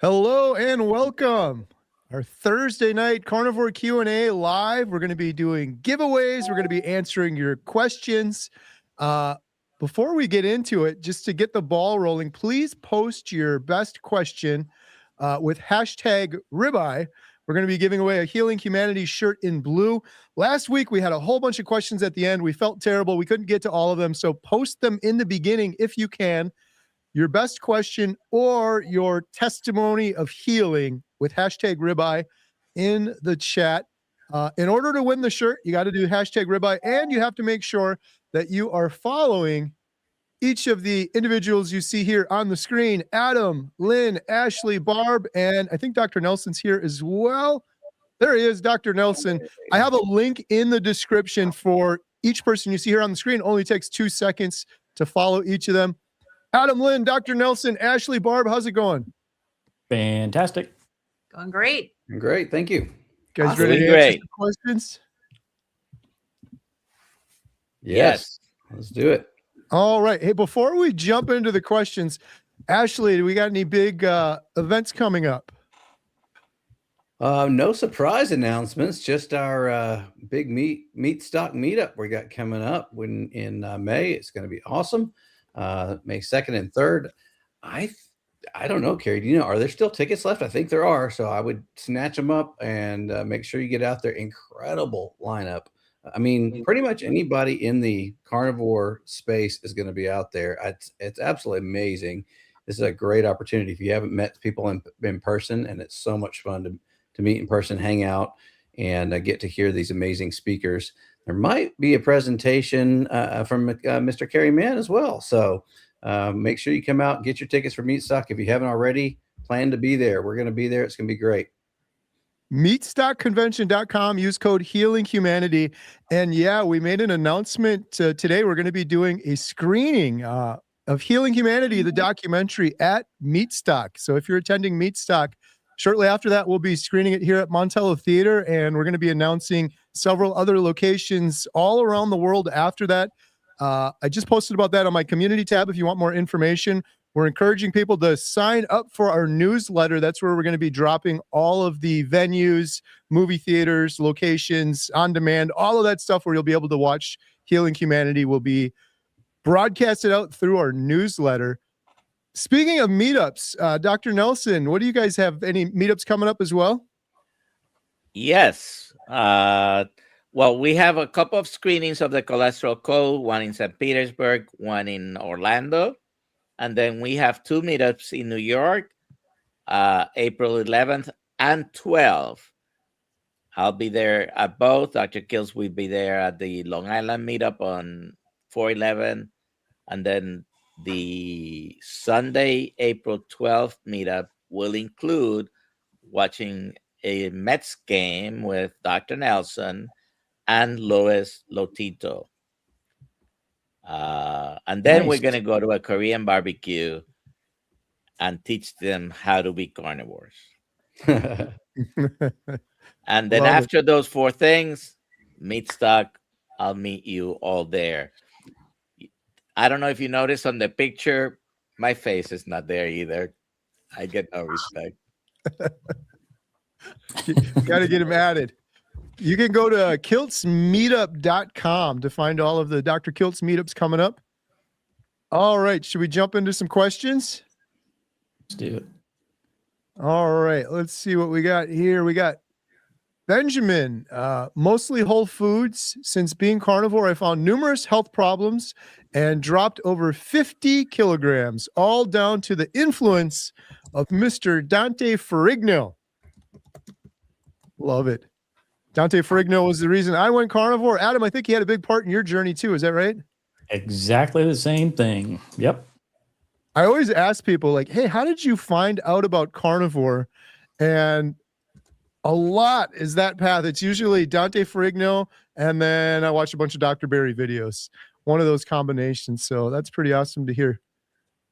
Hello and welcome. Our Thursday night Carnivore Q&A live. We're going to be doing giveaways. We're going to be answering your questions. Before we get into it, just to get the ball rolling, please post your best question with hashtag ribeye. We're going to be giving away a Healing Humanity shirt in blue. Last week, we had a whole bunch of questions at the end. We felt terrible. We couldn't get to all of them. So post them in the beginning if you can. Your best question or your testimony of healing with hashtag ribeye in the chat. In order to win the shirt, you got to do hashtag ribeye, and you have to make sure that you are following each of the individuals you see here on the screen: Adam, Lynn, Ashley, Barb, and I think Dr. Nelson's here as well. There he is, Dr. Nelson. I have a link in the description for each person you see here on the screen. It only takes 2 seconds to follow each of them. Adam, Lynn, Dr. Nelson, Ashley, Barb, how's it going? Fantastic. Going great. Great, thank you. Guys Awesome. ready to answer some questions? Yes. Let's do it. All right. Hey, before we jump into the questions, Ashley, do we got any big events coming up? No surprise announcements, just our big meat stock meetup we got coming up in May. It's going to be awesome. May 2nd and 3rd. I don't know, Carrie, do you know, are there still tickets left? I think there are. So I would snatch them up and make sure you get out there. Incredible lineup. I mean, pretty much anybody in the carnivore space is going to be out there. It's absolutely amazing. This is a great opportunity if you haven't met people in person, and it's so much fun to meet in person, hang out, and get to hear these amazing speakers. There might be a presentation from Mr. Kerry Mann as well. So make sure you come out and get your tickets for Meatstock. If you haven't already, plan to be there. We're going to be there. It's going to be great. Meatstockconvention.com. Use code HealingHumanity. And yeah, we made an announcement today. We're going to be doing a screening of Healing Humanity, the documentary, at Meatstock. So if you're attending Meatstock, shortly after that, we'll be screening it here at Montello Theater, and we're going to be announcing several other locations all around the world after that. I just posted about that on my community tab if you want more information. We're encouraging people to sign up for our newsletter. That's where we're going to be dropping all of the venues, movie theaters, locations, on demand, all of that stuff where you'll be able to watch Healing Humanity will be broadcasted out through our newsletter. Speaking of meetups, Dr. Nelson, what do you guys have? Any meetups coming up as well? Yes. Well, we have a couple of screenings of the Cholesterol Code, one in St. Petersburg, one in Orlando. And then we have 2 meetups in New York, April 11th and 12th. I'll be there at both. Dr. Kills will be there at the Long Island meetup on 4/11. And then the Sunday, April 12th meetup will include watching a Mets game with Dr. Nelson and Louis Lotito. And then Nice. we're going to go to a Korean barbecue and teach them how to be carnivores. And then after those 4 things, Meatstock, I'll meet you all there. I don't know if you noticed on the picture, my face is not there either. I get no respect. You got to get him added. You can go to kiltsmeetup.com to find all of the Dr. Kiltz meetups coming up. All right. Should we jump into some questions? Let's do it. All right. Let's see what we got here. We got Benjamin, mostly whole foods. Since being carnivore, I found numerous health problems and dropped over 50 kilograms, all down to the influence of Mr. Dante Ferrigno. Love it. Dante Ferrigno was the reason I went carnivore. Adam, I think he had a big part in your journey too. Is that right? Exactly the same thing. Yep. I always ask people like, hey, how did you find out about carnivore? And a lot is that path. It's usually Dante Ferrigno, and then I watch a bunch of Dr. Berry videos. One of those combinations. So that's pretty awesome to hear.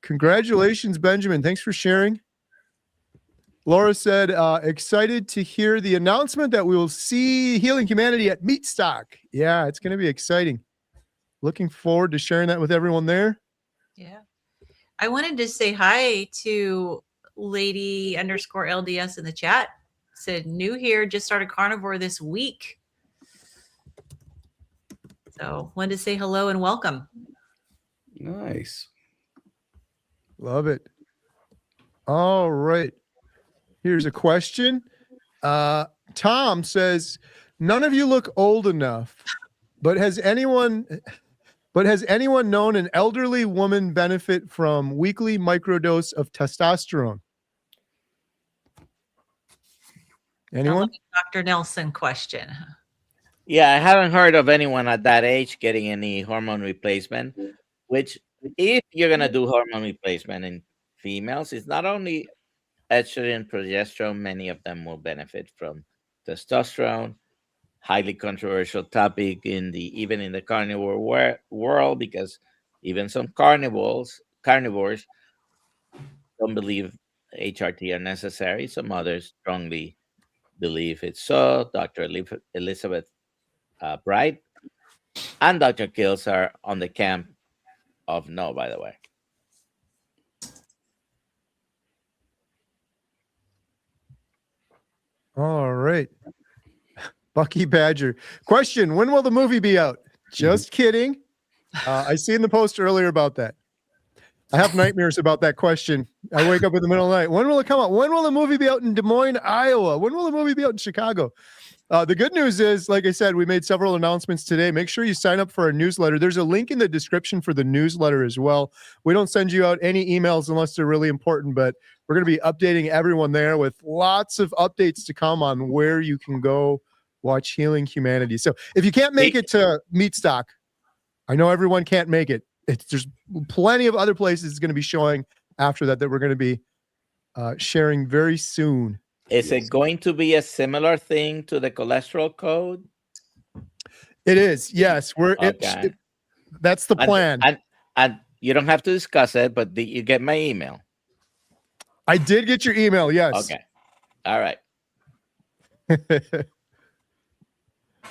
Congratulations, Benjamin. Thanks for sharing. Laura said, excited to hear the announcement that we will see Healing Humanity at Meatstock. Yeah, it's going to be exciting. Looking forward to sharing that with everyone there. Yeah. I wanted to say hi to Lady underscore LDS in the chat said, new here, just started carnivore this week. So wanted to say hello and welcome. Nice. Love it. All right. Here's a question. Tom says, none of you look old enough, but has anyone known an elderly woman benefit from weekly microdose of testosterone? Anyone? Dr. Nelson question. Yeah, I haven't heard of anyone at that age getting any hormone replacement, which if you're going to do hormone replacement in females, it's not only estrogen, progesterone, many of them will benefit from testosterone. Highly controversial topic even in the carnivore world, because even some carnivores don't believe HRT are necessary. Some others strongly believe it's so. Dr. Elizabeth Bright and Dr. Kills are on the camp of no, by the way. All right. Bucky Badger. Question, when will the movie be out? Just kidding. I seen the post earlier about that. I have nightmares about that question. I wake up in the middle of the night. When will it come out? When will the movie be out in Des Moines, Iowa? When will the movie be out in Chicago? The good news is, like I said, we made several announcements today. Make sure you sign up for our newsletter. There's a link in the description for the newsletter as well. We don't send you out any emails unless they're really important, but we're going to be updating everyone there with lots of updates to come on where you can go watch Healing Humanity. So if you can't make it to Meat Stock, I know everyone can't make it. There's plenty of other places it's going to be showing after that we're going to be sharing very soon. Is it going to be a similar thing to the cholesterol code? It is. Yes, that's the plan. And you don't have to discuss it, but you get my email. I did get your email. Yes. Okay. All right.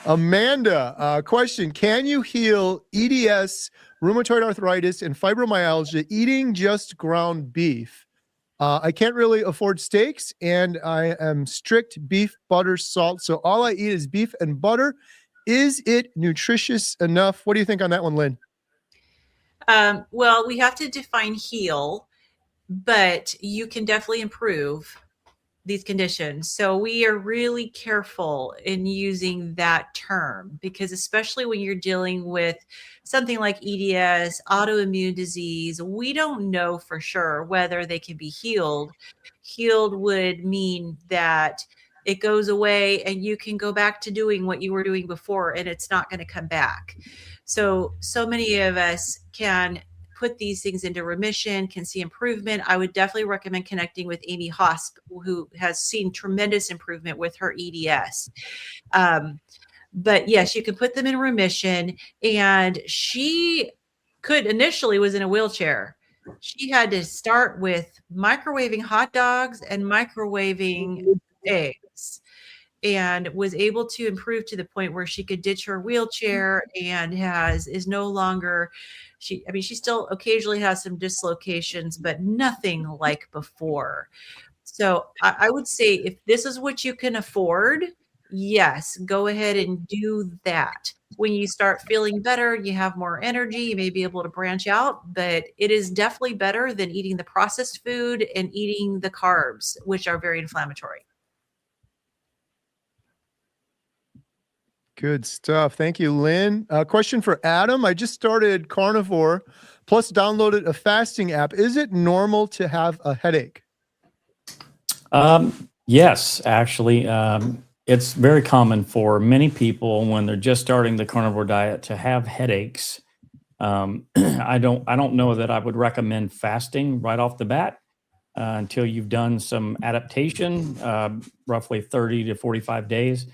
Amanda, question. Can you heal EDS, rheumatoid arthritis, and fibromyalgia eating just ground beef? I can't really afford steaks, and I am strict beef, butter, salt. So all I eat is beef and butter. Is it nutritious enough? What do you think on that one, Lynn? Well, we have to define heal, but you can definitely improve these conditions. So we are really careful in using that term, because especially when you're dealing with something like EDS, autoimmune disease, we don't know for sure whether they can be healed. Healed would mean that it goes away and you can go back to doing what you were doing before, and it's not going to come back. So many of us can put these things into remission, can see improvement. I would definitely recommend connecting with Amy Hosp, who has seen tremendous improvement with her EDS. But yes, you can put them in remission. And she initially was in a wheelchair. She had to start with microwaving hot dogs and microwaving eggs, and was able to improve to the point where she could ditch her wheelchair and is no longer, she still occasionally has some dislocations, but nothing like before. So I would say, if this is what you can afford, yes, go ahead and do that. When you start feeling better, you have more energy, you may be able to branch out, but it is definitely better than eating the processed food and eating the carbs, which are very inflammatory. Good stuff. Thank you, Lynn. Question for Adam. I just started Carnivore, plus downloaded a fasting app. Is it normal to have a headache? Yes, actually. It's very common for many people when they're just starting the carnivore diet to have headaches. I don't know that I would recommend fasting right off the bat until you've done some adaptation, roughly 30 to 45 days.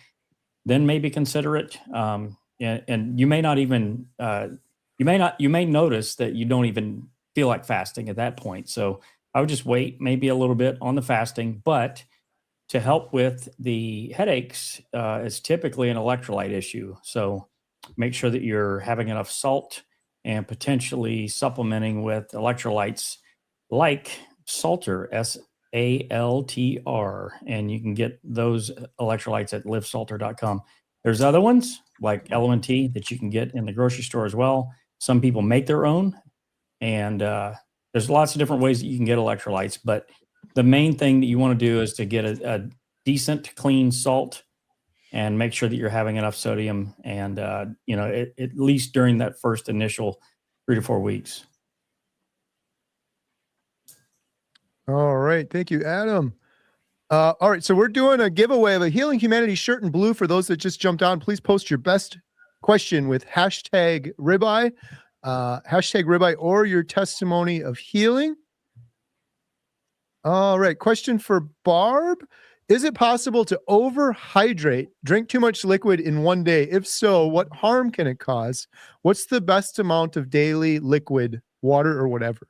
Then maybe consider it. And you may not even, you may notice that you don't even feel like fasting at that point. So I would just wait maybe a little bit on the fasting, but to help with the headaches, it's typically an electrolyte issue. So make sure that you're having enough salt and potentially supplementing with electrolytes like Salter, ALTR, and you can get those electrolytes at livesalter.com. There's other ones like LMT that you can get in the grocery store as well. Some people make their own, and there's lots of different ways that you can get electrolytes. But the main thing that you want to do is to get a decent, clean salt and make sure that you're having enough sodium, and at least during that first initial 3 to 4 weeks. All right. Thank you, Adam. All right. So we're doing a giveaway of a Healing Humanity shirt in blue. For those that just jumped on, please post your best question with hashtag ribeye or your testimony of healing. All right. Question for Barb. Is it possible to overhydrate, drink too much liquid in one day? If so, what harm can it cause? What's the best amount of daily liquid, water or whatever?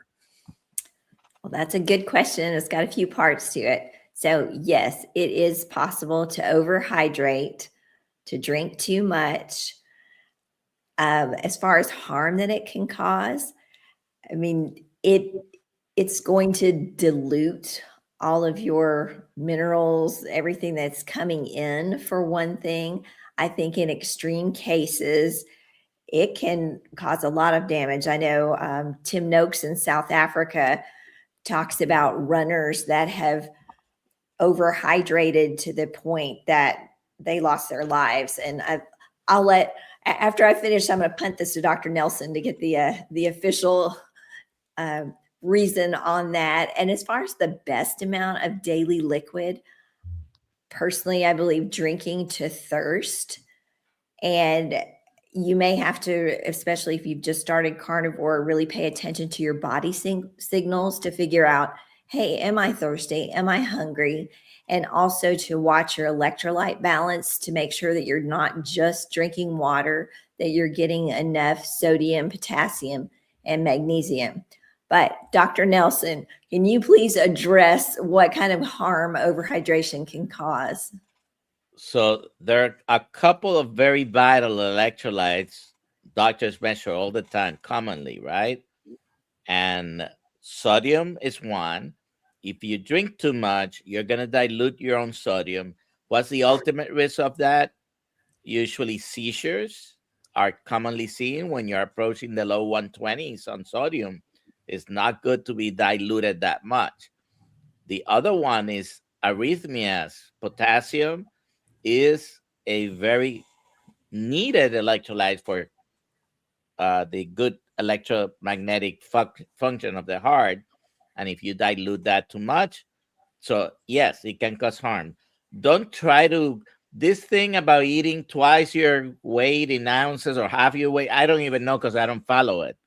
Well, that's a good question. It's got a few parts to it. So yes, it is possible to overhydrate, to drink too much. As far as harm that it can cause, I mean, it's going to dilute all of your minerals, everything that's coming in, for one thing. I think in extreme cases, it can cause a lot of damage. I know Tim Noakes in South Africa talks about runners that have overhydrated to the point that they lost their lives. And I'll let, after I finish, I'm going to punt this to Dr. Nelson to get the official reason on that. And as far as the best amount of daily liquid, personally, I believe drinking to thirst. And you may have to, especially if you've just started carnivore, really pay attention to your body signals to figure out, hey, am I thirsty? Am I hungry? And also to watch your electrolyte balance to make sure that you're not just drinking water, that you're getting enough sodium, potassium, and magnesium. But Dr. Nelson, can you please address what kind of harm overhydration can cause? So there are a couple of very vital electrolytes doctors measure all the time, commonly, right? And sodium is one. If you drink too much, you're going to dilute your own sodium. What's the ultimate risk of that? Usually seizures are commonly seen when you're approaching the low 120s on sodium. It's not good to be diluted that much. The other one is arrhythmias. Potassium is a very needed electrolyte for the good electromagnetic function of the heart. And if you dilute that too much, so yes, it can cause harm. Don't try to, this thing about eating twice your weight in ounces or half your weight, I don't even know because I don't follow it.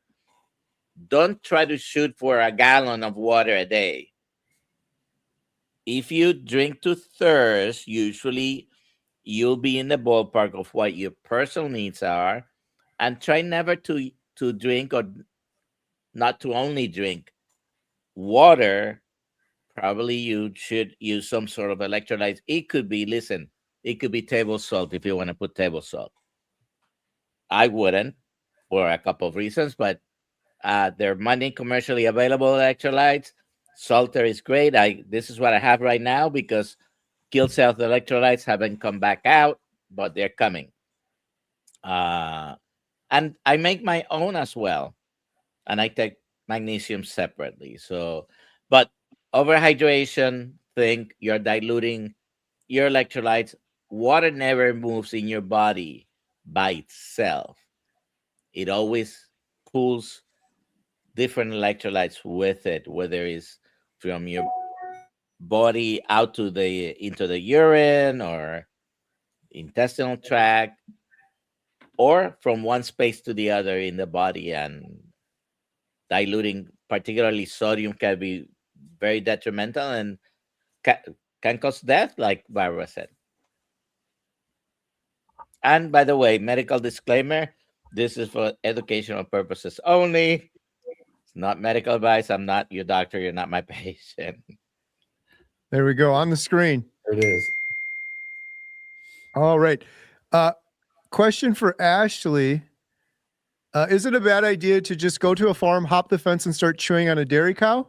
Don't try to shoot for a gallon of water a day. If you drink to thirst, usually you'll be in the ballpark of what your personal needs are, and try never to drink, or not to only drink water. Probably you should use some sort of electrolytes. It could be, listen, it could be table salt if you want to put table salt. I wouldn't, for a couple of reasons, but there are many commercially available electrolytes. Salter is great. This is what I have right now because Kill Cell electrolytes haven't come back out, but they're coming. And I make my own as well. And I take magnesium separately. So, but overhydration, think you're diluting your electrolytes. Water never moves in your body by itself. It always pulls different electrolytes with it, whether it's from your body out to into the urine or intestinal tract, or from one space to the other in the body. And diluting, particularly sodium, can be very detrimental and can cause death, like Barbara said. And by the way, medical disclaimer, this is for educational purposes only. It's not medical advice. I'm not your doctor. You're not my patient. There we go on the screen. There it is. All right. Question for Ashley. Is it a bad idea to just go to a farm, hop the fence, and start chewing on a dairy cow?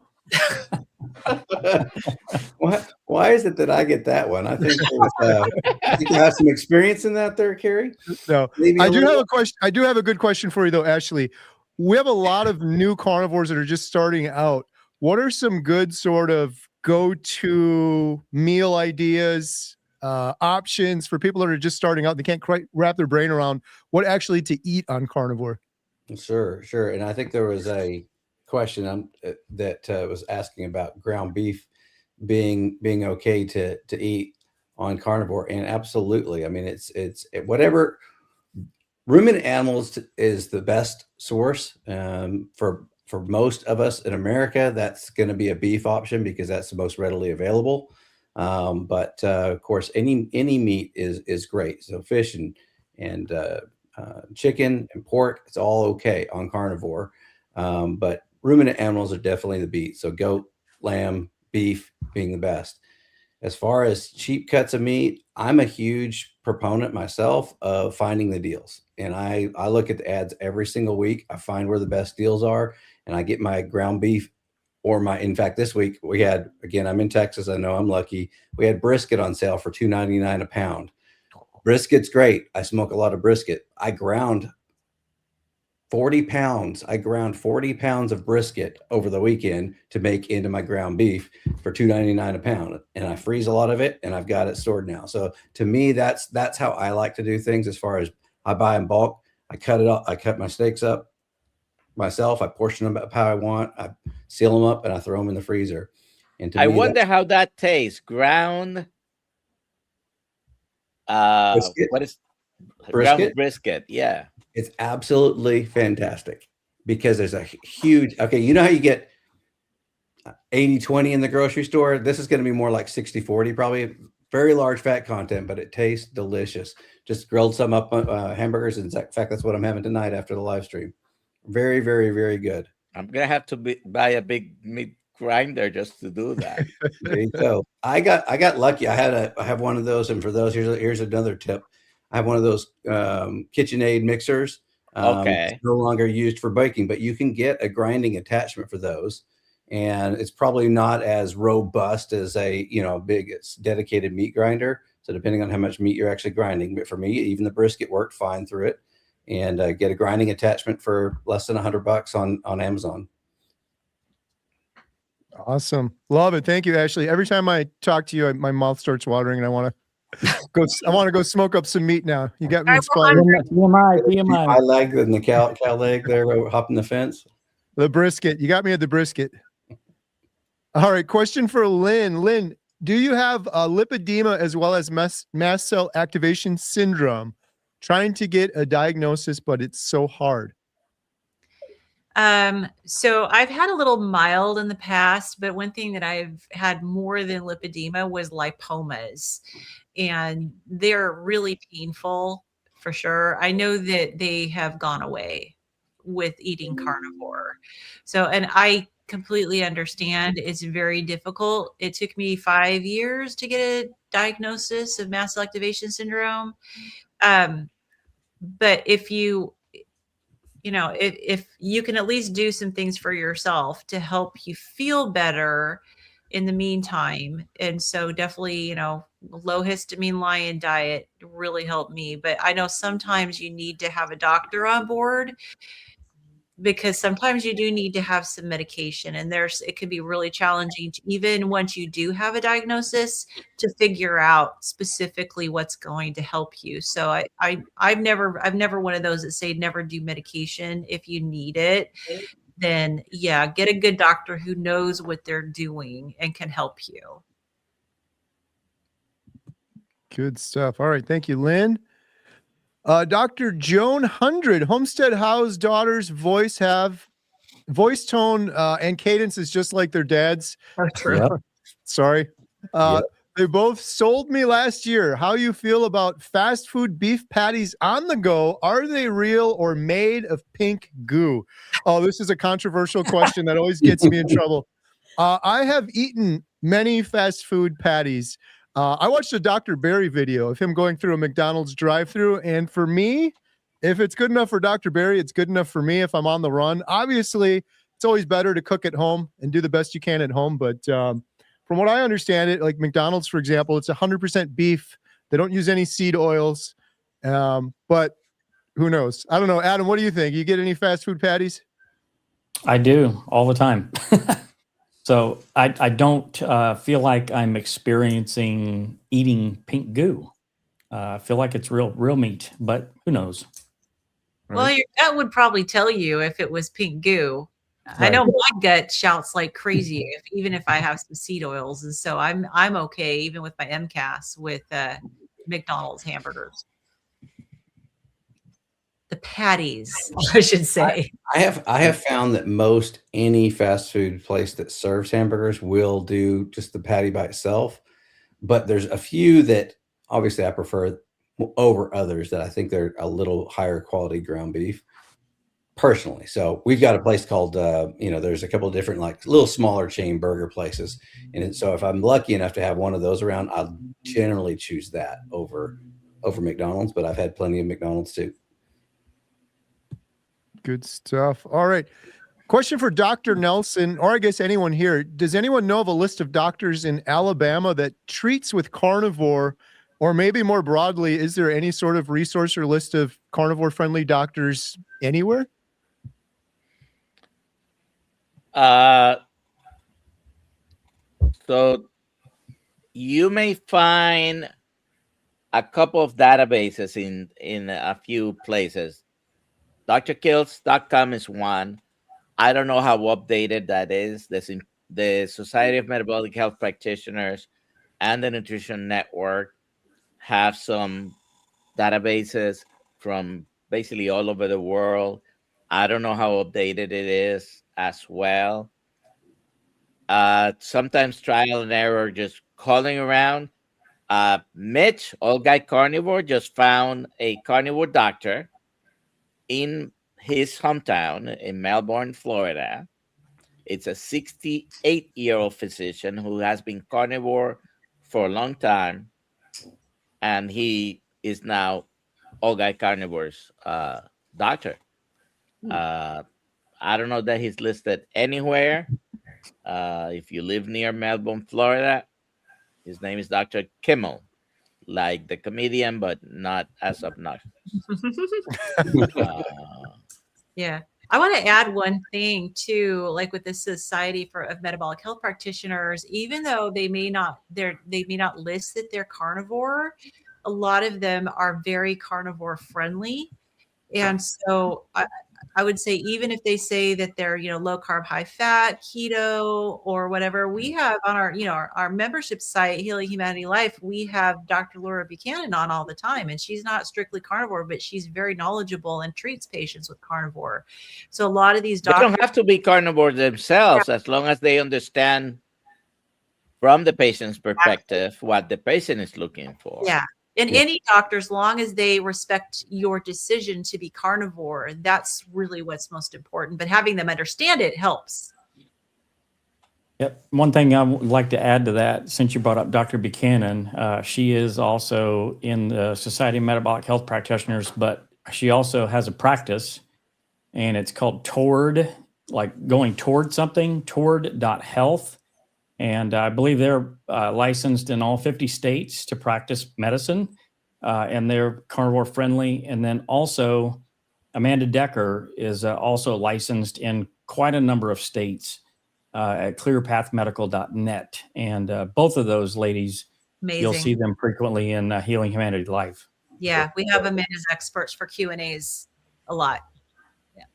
Why is it that I get that one? I think I think you have some experience in that there, Carrie. No, Maybe I a do have little? a question. I do have a good question for you though, Ashley. We have a lot of new carnivores that are just starting out. What are some good sort of go-to meal ideas, options for people that are just starting out? They can't quite wrap their brain around what actually to eat on carnivore. Sure. And I think there was a question that was asking about ground beef being okay to eat on carnivore, and absolutely. I mean, it's whatever. Ruminant animals is the best source for most of us in America. That's going to be a beef option because that's the most readily available. But of course, any meat is great. So fish and chicken and pork, it's all okay on carnivore. But ruminant animals are definitely the beat. So goat, lamb, beef being the best. As far as cheap cuts of meat, I'm a huge proponent myself of finding the deals. And I look at the ads every single week. I find where the best deals are, and I get my ground beef or in fact, this week we had, again, I'm in Texas. I know I'm lucky. We had brisket on sale for $2.99 a pound. Brisket's great. I smoke a lot of brisket. I ground 40 pounds. I ground 40 pounds of brisket over the weekend to make into my ground beef for $2.99 a pound. And I freeze a lot of it, and I've got it stored now. So to me, that's how I like to do things. As far as I buy in bulk, I cut it up. I cut my steaks up myself. I portion them up how I want. I seal them up and I throw them in the freezer. And to I me, wonder how that tastes. Ground. Brisket? What is Brisket? ground brisket? Yeah. It's absolutely fantastic because there's a huge, okay, you know how you get 80-20 in the grocery store? This is going to be more like 60-40, probably. Very large fat content, but it tastes delicious. Just grilled some up hamburgers. In fact, that's what I'm having tonight after the live stream. Very, very, very good. I'm gonna have to buy a big meat grinder just to do that. There you go. I got lucky. I have one of those, and for those, here's another tip. I have one of those KitchenAid mixers. Okay. It's no longer used for baking, but you can get a grinding attachment for those, and it's probably not as robust as a big dedicated meat grinder. So depending on how much meat you're actually grinding, but for me, even the brisket worked fine through it. And get a grinding attachment for less than $100 on Amazon. Awesome. Love it. Thank you, Ashley. Every time I talk to you, my mouth starts watering and I want to go smoke up some meat now. You got me inspired. TMI. My leg and the cow leg there hopping the fence. The brisket. You got me at the brisket. All right. Question for Lynn. Lynn, do you have lipedema as well as mast cell activation syndrome? Trying to get a diagnosis, but it's so hard. So I've had a little mild in the past, but one thing that I've had more than lipedema was lipomas, and they're really painful for sure. I know that they have gone away with eating carnivore. So, and I completely understand it's very difficult. It took me 5 years to get a diagnosis of mast cell activation syndrome. But if if you can at least do some things for yourself to help you feel better in the meantime. And so definitely, low histamine lion diet really helped me. But I know sometimes you need to have a doctor on board, because sometimes you do need to have some medication, and it can be really challenging to, even once you do have a diagnosis, to figure out specifically what's going to help you. So I've never one of those that say never do medication. If you need it, then yeah, get a good doctor who knows what they're doing and can help you. Good stuff. All right. Thank you, Lynn. Dr. Joan 100, Homestead House daughter's voice tone and cadence is just like their dad's. Oh, true. Yep. Sorry. Yep. They both sold me last year. How you feel about fast food beef patties on the go? Are they real or made of pink goo? Oh, this is a controversial question that always gets me in trouble. I have eaten many fast food patties. I watched a Dr. Berry video of him going through a McDonald's drive-thru, and for me, if it's good enough for Dr. Berry, it's good enough for me if I'm on the run. Obviously, it's always better to cook at home and do the best you can at home. But from what I understand it, like McDonald's, for example, it's 100% beef. They don't use any seed oils. But who knows? I don't know. Adam, what do you think? You get any fast food patties? I do all the time. So I don't feel like I'm experiencing eating pink goo. I feel like it's real meat, but who knows? Well, your gut would probably tell you if it was pink goo. I Right. know my gut shouts like crazy, even if I have some seed oils, and so I'm okay even with my MCAS with McDonald's hamburgers. The patties, I should say. I have found that most any fast food place that serves hamburgers will do just the patty by itself, but there's a few that obviously I prefer over others that I think they're a little higher quality ground beef personally. So we've got a place called there's a couple of different like little smaller chain burger places, and so if I'm lucky enough to have one of those around, I'll generally choose that over McDonald's, but I've had plenty of McDonald's too. Good stuff. All right. Question for Dr. Nelson, or I guess anyone here. Does anyone know of a list of doctors in Alabama that treats with carnivore, or maybe more broadly, is there any sort of resource or list of carnivore-friendly doctors anywhere? So you may find a couple of databases in a few places. drkills.com is one. I don't know how updated that is. The Society of Metabolic Health Practitioners and the Nutrition Network have some databases from basically all over the world. I don't know how updated it is as well. Sometimes trial and error, just calling around. Mitch, Old Guy Carnivore, just found a carnivore doctor in his hometown in Melbourne, Florida. It's a 68-year-old physician who has been carnivore for a long time, and he is now Old Guy Carnivore's doctor. I don't know that he's listed anywhere. If you live near Melbourne, Florida, his name is Dr. Kimmel, like the comedian, but not as obnoxious. Yeah. I want to add one thing too, like with the Society of Metabolic Health Practitioners, even though they may not list that they're carnivore, a lot of them are very carnivore friendly. And so I would say, even if they say that they're, low carb, high fat, keto, or whatever, we have on our membership site, Healing Humanity Life, we have Dr. Laura Buchanan on all the time, and she's not strictly carnivore, but she's very knowledgeable and treats patients with carnivore. So a lot of these doctors don't have to be carnivore themselves, as long as they understand from the patient's perspective what the patient is looking for. Yeah. And any doctor, as long as they respect your decision to be carnivore, that's really what's most important. But having them understand it helps. Yep. One thing I would like to add to that, since you brought up Dr. Buchanan, she is also in the Society of Metabolic Health Practitioners, but she also has a practice, and it's called Toward, like going toward something, toward.health. And I believe they're licensed in all 50 states to practice medicine, and they're carnivore friendly. And then also Amanda Decker is also licensed in quite a number of states at clearpathmedical.net. And both of those ladies, you'll see them frequently in Healing Humanity Life. Yeah, we have them in as experts for Q&As a lot. Yeah.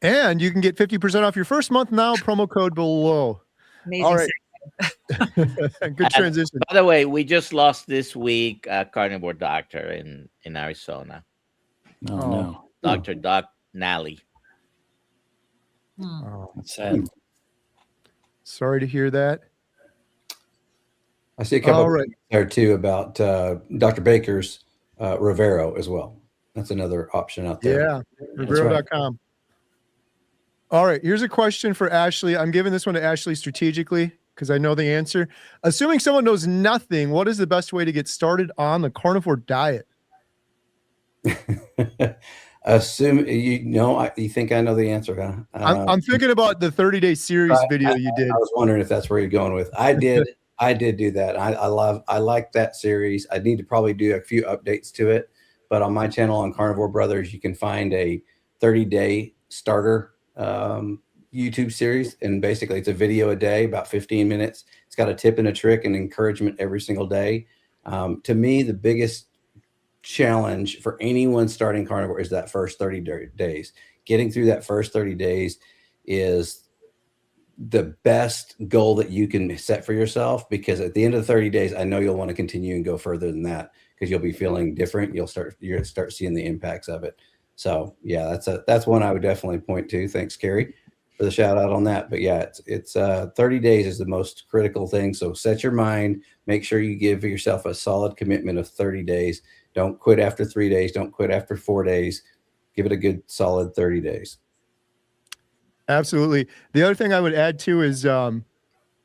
And you can get 50% off your first month now, promo code below. Amazing. All right. Good transition. By the way, we just lost this week a carnivore doctor in Arizona. Oh, no. Dr. Doc Nally. Oh, that's sad. Sorry to hear that. I see a couple there too about Dr. Baker's Rivero as well. That's another option out there. Yeah, Rivero.com. Right. All right, here's a question for Ashley. I'm giving this one to Ashley strategically because I know the answer. Assuming someone knows nothing, what is the best way to get started on the carnivore diet? Assume you know, you think I know the answer, huh? I'm thinking about the 30-day series video you did. I was wondering if that's where you're going with. I did do that. I like that series. I need to probably do a few updates to it, but on my channel on Carnivore Brothers, you can find a 30-day starter YouTube series, and basically it's a video a day, about 15 minutes. It's got a tip and a trick and encouragement every single day. To me, the biggest challenge for anyone starting carnivore is that first 30 days. Getting through that first 30 days is the best goal that you can set for yourself, because at the end of the 30 days, I know you'll want to continue and go further than that, because you'll be feeling different. You're going to start seeing the impacts of it. So yeah, that's one I would definitely point to. Thanks, Carrie, for the shout out on that. But yeah, it's 30 days is the most critical thing. So set your mind, make sure you give yourself a solid commitment of 30 days. Don't quit after 3 days. Don't quit after 4 days. Give it a good solid 30 days. Absolutely. The other thing I would add too is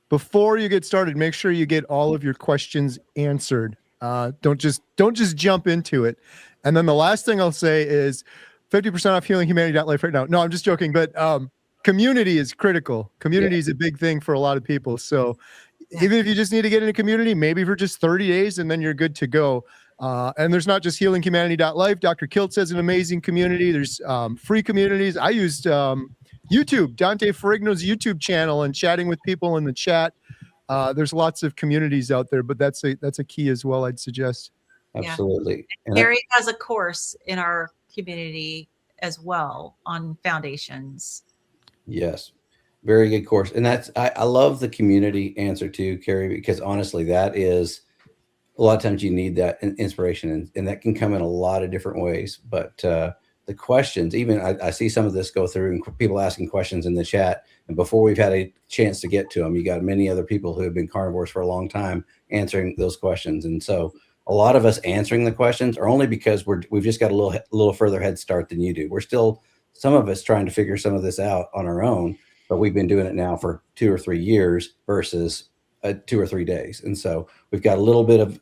before you get started, make sure you get all of your questions answered. Don't just jump into it. And then the last thing I'll say is 50% off healinghumanity.life right now. No, I'm just joking, but community is critical. Community is a big thing for a lot of people. So even if you just need to get in a community, maybe for just 30 days, and then you're good to go. And there's not just healinghumanity.life. Dr. Kiltz has an amazing community. There's free communities. I used YouTube, Dante Ferrigno's YouTube channel, and chatting with people in the chat. There's lots of communities out there, but that's a key as well, I'd suggest. Absolutely. Yeah. Gary has a course in our community as well on foundations. Yes. Very good course. And I love the community answer too, Carrie, because honestly, that is a lot of times you need that inspiration, and that can come in a lot of different ways. But the questions, even I see some of this go through, and people asking questions in the chat, and before we've had a chance to get to them, you got many other people who have been carnivores for a long time answering those questions. And so a lot of us answering the questions are only because we've just got a little further head start than you do. We're still, some of us, trying to figure some of this out on our own, but we've been doing it now for 2 or 3 years versus 2 or 3 days. And so we've got a little bit of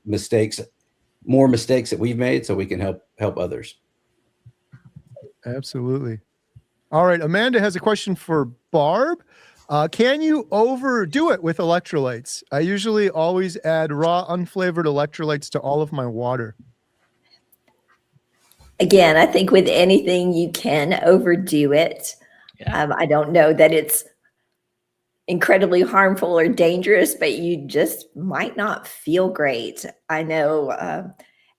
more mistakes that we've made, so we can help others. Absolutely. All right. Amanda has a question for Barb. Can you overdo it with electrolytes? I usually always add raw, unflavored electrolytes to all of my water. Again, I think with anything you can overdo it. Yeah. I don't know that it's incredibly harmful or dangerous, but you just might not feel great. I know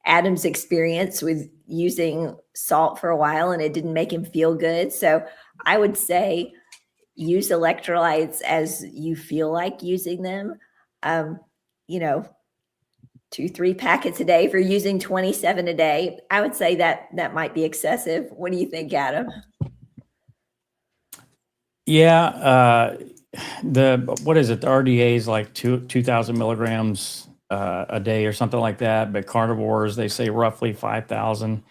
Adam's experience with using salt for a while, and it didn't make him feel good. So I would say use electrolytes as you feel like using them. 2-3 packets a day for using 27 a day. I would say that might be excessive. What do you think, Adam? Yeah. What is it? The RDA is like 2,000 milligrams a day or something like that. But carnivores, they say roughly 5,000.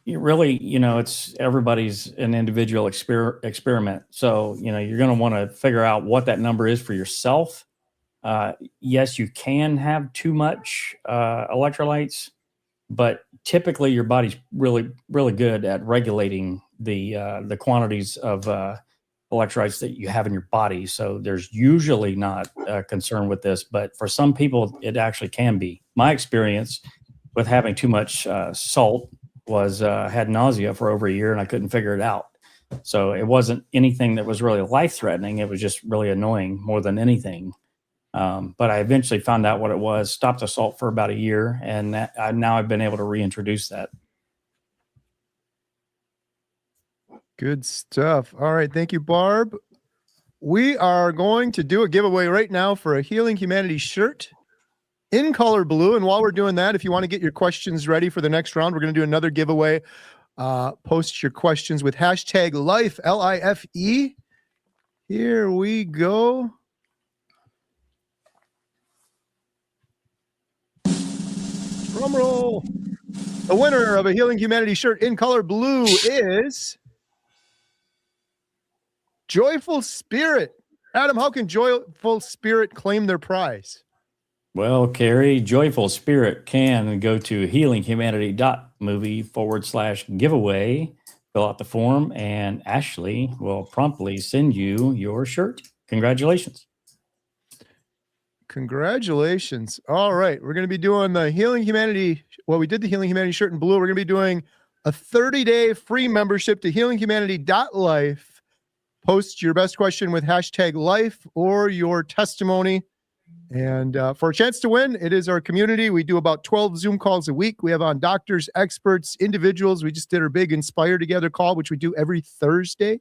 Really, it's everybody's an individual experiment. So, you're going to want to figure out what that number is for yourself. Yes, you can have too much electrolytes, but typically your body's really, really good at regulating the quantities of electrolytes that you have in your body. So there's usually not a concern with this, but for some people, it actually can be. My experience with having too much salt was had nausea for over a year, and I couldn't figure it out. So it wasn't anything that was really life-threatening. It was just really annoying more than anything. But I eventually found out what it was, stopped the salt for about a year, and now I've been able to reintroduce that. Good stuff. All right. Thank you, Barb. We are going to do a giveaway right now for a Healing Humanity shirt in color blue. And while we're doing that, if you want to get your questions ready for the next round, we're going to do another giveaway. Post your questions with hashtag LIFE, LIFE. Here we go. Drum roll. The winner of a Healing Humanity shirt in color blue is Joyful Spirit. Adam, how can Joyful Spirit claim their prize? Well, Carrie, joyful spirit can go to healinghumanity.movie/giveaway, fill out the form, and Ashley will promptly send you your shirt. Congratulations. Congratulations. All right. We're going to be doing the Healing Humanity. Well, we did the Healing Humanity shirt in blue. We're going to be doing a 30-day free membership to healinghumanity.life. Post your best question with #life or your testimony. And for a chance to win, it is our community. We do about 12 Zoom calls a week. We have on doctors, experts, individuals. We just did our big Inspire Together call, which we do every Thursday.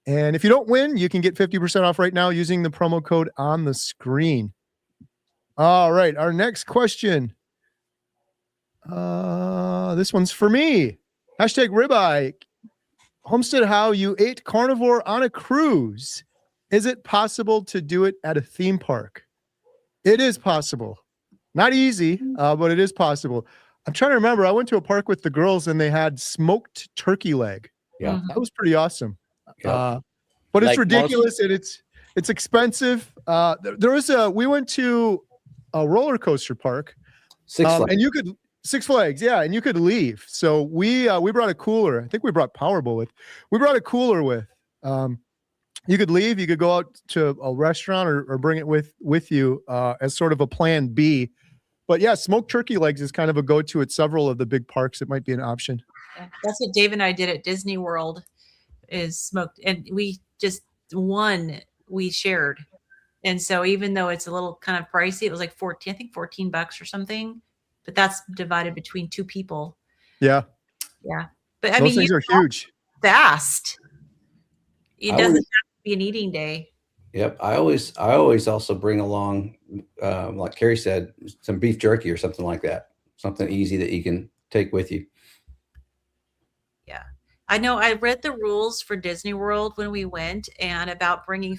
And if you don't win, you can get 50% off right now using the promo code on the screen. All right. Our next question. This one's for me. #ribeye. Homestead How, you ate carnivore on a cruise. Is it possible to do it at a theme park? It is possible. Not easy, but it is possible. I'm trying to remember. I went to a park with the girls and they had smoked turkey leg. Yeah. That was pretty awesome. Yep. But it's Like ridiculous and it's expensive. We went to a roller coaster park. Six Flags. And you could Six Flags, yeah, and you could leave. So we brought a cooler. I think we brought Powerball with. We brought a cooler with. You could leave. You could go out to a restaurant or bring it with you as sort of a plan B. But yeah, smoked turkey legs is kind of a go-to at several of the big parks. It might be an option. Yeah, that's what Dave and I did at Disney World, is smoked, and we just we shared. And so even though it's a little kind of pricey, it was like $14 or something, but that's divided between 2 people. Yeah. Yeah. But I Those mean, things are huge. Fast. It I doesn't always- have to be an eating day. Yep. I always also bring along, like Carrie said, some beef jerky or something like that. Something easy that you can take with you. Yeah. I know I read the rules for Disney World when we went, and about bringing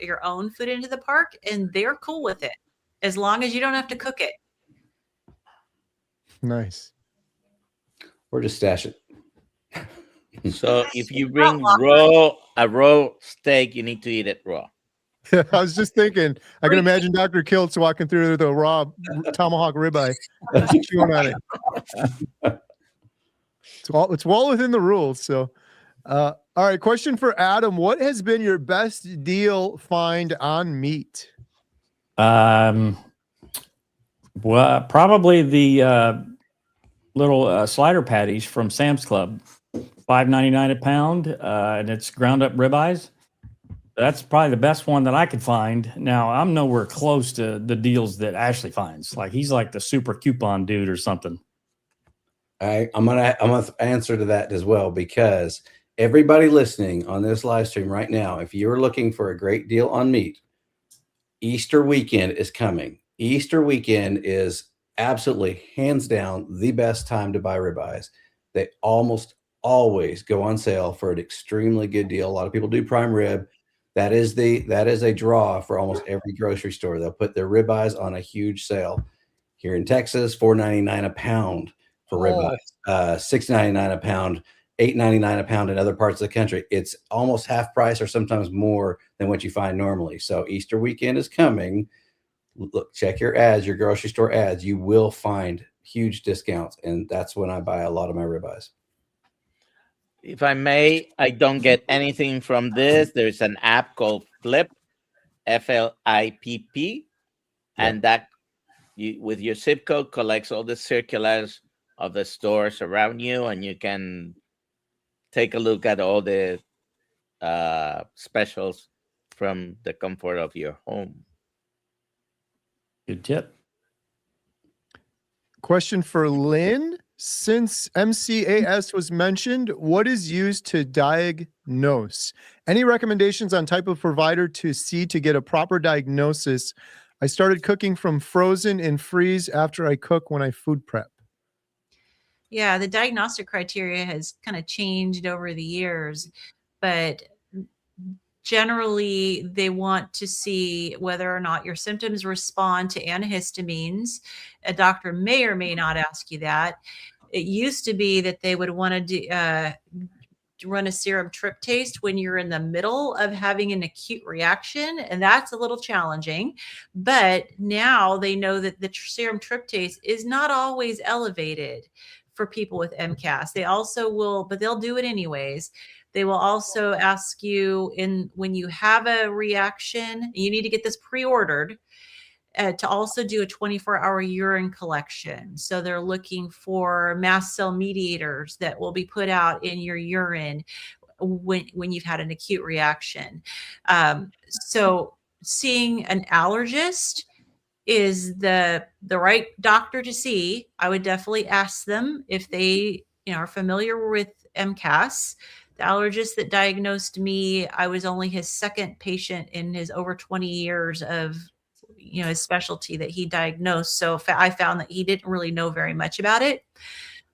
your own food into the park, and they're cool with it as long as you don't have to cook it. Nice. Or just stash it. So if you bring a raw steak, you need to eat it raw. I was just thinking, I can imagine Dr. Kiltz walking through the raw tomahawk ribeye, chewing on it. It's well within the rules. So, all right. Question for Adam: what has been your best deal find on meat? Well, probably the little slider patties from Sam's Club, $5.99 a pound, and it's ground up ribeyes. That's probably the best one that I could find. Now, I'm nowhere close to the deals that Ashley finds. Like, he's like the super coupon dude or something. I'm gonna answer to that as well, because everybody listening on this live stream right now, if you're looking for a great deal on meat, Easter weekend is coming. Easter weekend is absolutely hands down the best time to buy ribeyes. They almost always go on sale for an extremely good deal. A lot of people do prime rib. That is a draw for almost every grocery store. They'll put their ribeyes on a huge sale. Here in Texas, $4.99 a pound for ribeyes, $6.99 a pound, $8.99 a pound in other parts of the country. It's almost half price or sometimes more than what you find normally. So Easter weekend is coming. Look, check your ads, your grocery store ads. You will find huge discounts, and that's when I buy a lot of my ribeyes. If I may, I don't get anything from this. There's an app called Flip, FLIPP, and that with your zip code collects all the circulars of the stores around you, and you can take a look at all the specials from the comfort of your home. Good tip. Question for Lynn. Since MCAS was mentioned, what is used to diagnose? Any recommendations on type of provider to see to get a proper diagnosis? I started cooking from frozen and freeze after I cook when I food prep. Yeah, the diagnostic criteria has kind of changed over the years, but generally they want to see whether or not your symptoms respond to antihistamines. A doctor may or may not ask you that. It used to be that they would want to run a serum tryptase when you're in the middle of having an acute reaction, and that's a little challenging. But now they know that the serum tryptase is not always elevated for people with MCAS. They also will, but they'll do it anyways. They will also ask you when you have a reaction, you need to get this pre-ordered, to also do a 24-hour urine collection. So they're looking for mast cell mediators that will be put out in your urine when you've had an acute reaction. So seeing an allergist is the right doctor to see. I would definitely ask them if they are familiar with MCAS. The allergist that diagnosed me, I was only his second patient in his over 20 years of his specialty that he diagnosed. So I found that he didn't really know very much about it,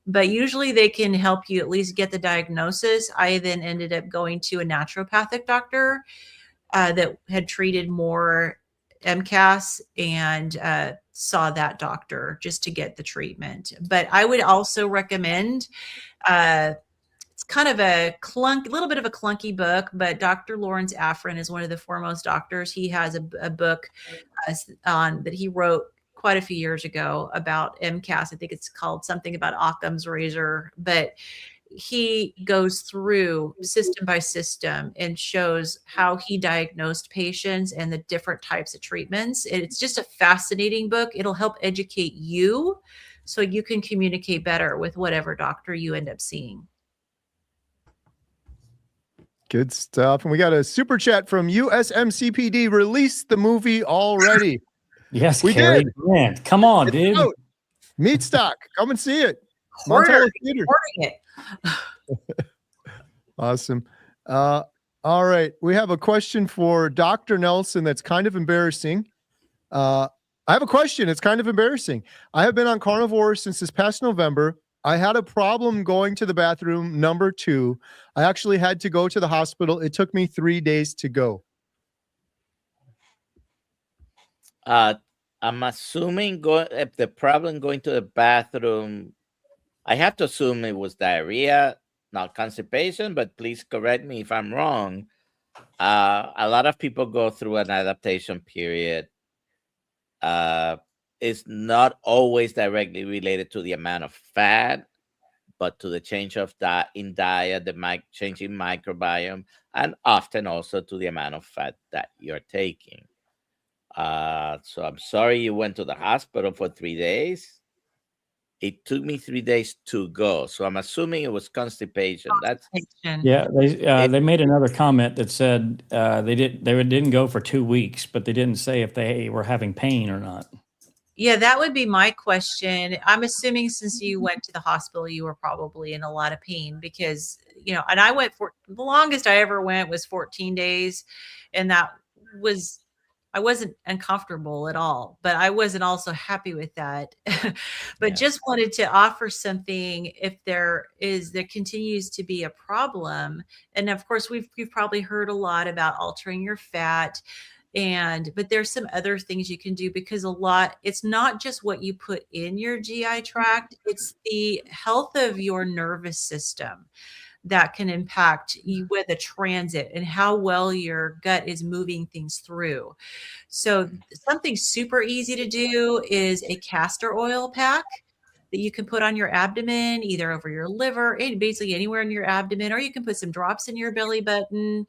but usually they can help you at least get the diagnosis. I then ended up going to a naturopathic doctor that had treated more MCAS, and saw that doctor just to get the treatment. But I would also recommend, it's kind of a little bit of a clunky book, but Dr. Lawrence Afrin is one of the foremost doctors. He has a book that he wrote quite a few years ago about MCAS. I think it's called something about Occam's razor, but he goes through system by system and shows how he diagnosed patients and the different types of treatments. It's just a fascinating book. It'll help educate you so you can communicate better with whatever doctor you end up seeing. Good stuff. And we got a super chat from USMCPD. Release the movie already. Yes, We Carrie did. Grant. Come on, It's dude. out. Meat Stock. Come and see it. Order Montello Theater. it. Awesome. All right. We have a question for Dr. Nelson that's kind of embarrassing. I have a question. It's kind of embarrassing. I have been on Carnivore since this past November. I had a problem going to the bathroom, number 2. I actually had to go to the hospital. It took me 3 days to go. I'm assuming if the problem going to the bathroom, I have to assume it was diarrhea, not constipation, but please correct me if I'm wrong. A lot of people go through an adaptation period. It's not always directly related to the amount of fat, but to the change of in diet, the changing microbiome, and often also to the amount of fat that you're taking. So I'm sorry you went to the hospital for 3 days. It took me 3 days to go. So I'm assuming it was constipation. Yeah. They made another comment that said they didn't go for 2 weeks, but they didn't say if they were having pain or not. Yeah, that would be my question. I'm assuming since you went to the hospital, you were probably in a lot of pain because, and I went for the longest I ever went was 14 days. And I wasn't uncomfortable at all, but I wasn't also happy with that. But just wanted to offer something if there continues to be a problem. And of course, we've probably heard a lot about altering your fat. But there's some other things you can do because it's not just what you put in your GI tract, it's the health of your nervous system that can impact you with a transit and how well your gut is moving things through. So something super easy to do is a castor oil pack that you can put on your abdomen, either over your liver, basically anywhere in your abdomen, or you can put some drops in your belly button.